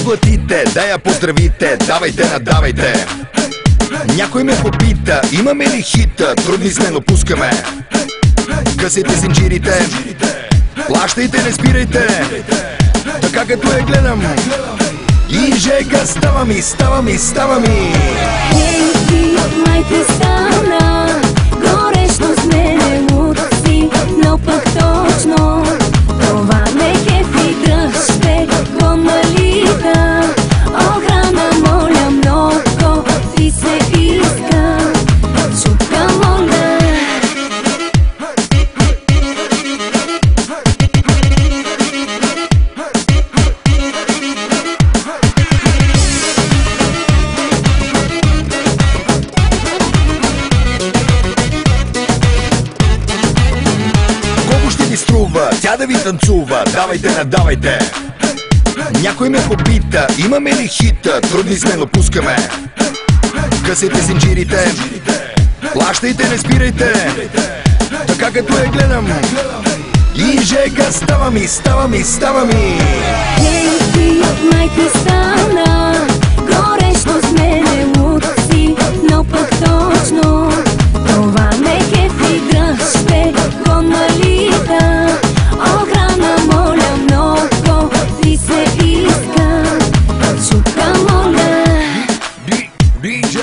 платите, да я поздравите, давайте, надавайте. Някой ме попита, имаме ли хита, трудни сме, но пускаме. Късайте зинджирите, плащайте, не спирайте. Така като я гледам и жега става ми, става ми, става ми. Ей, ти, май ти стана, горещо с мене луд си, но пък точно това ме кефи, дръжте го налита. Охрана, моля много, ти се иска, шутка моля. Струва, тя да ви танцува, давайте, надавайте. Някой ме попита, имаме ли хита, трудни сме, но пускаме. Късайте зинджирите, плащайте, не спирайте. Така като я гледам и жега става ми, става ми, става ми. Ей, ти, май ти стана, горещо с мене луд си, но пък точно това ме кефи, дръжте го налита. Охрана, моля много, ти се иска, шутка моля. DJ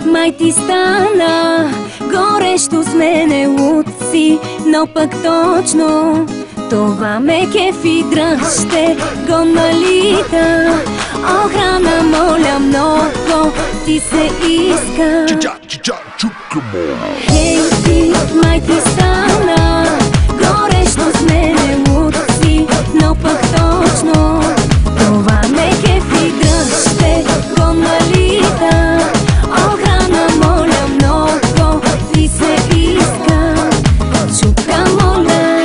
Май ти стана, горещо с мене луд си, но пък точно това ме кефи, дръжте го налита. Охрана, моля много, ти се иска. Ей, ти, май ти стана, горещо с мене луд си, но пък точно това ме кефи, дръжте го налита. Охрана, моля много, ти се иска, шутка моля.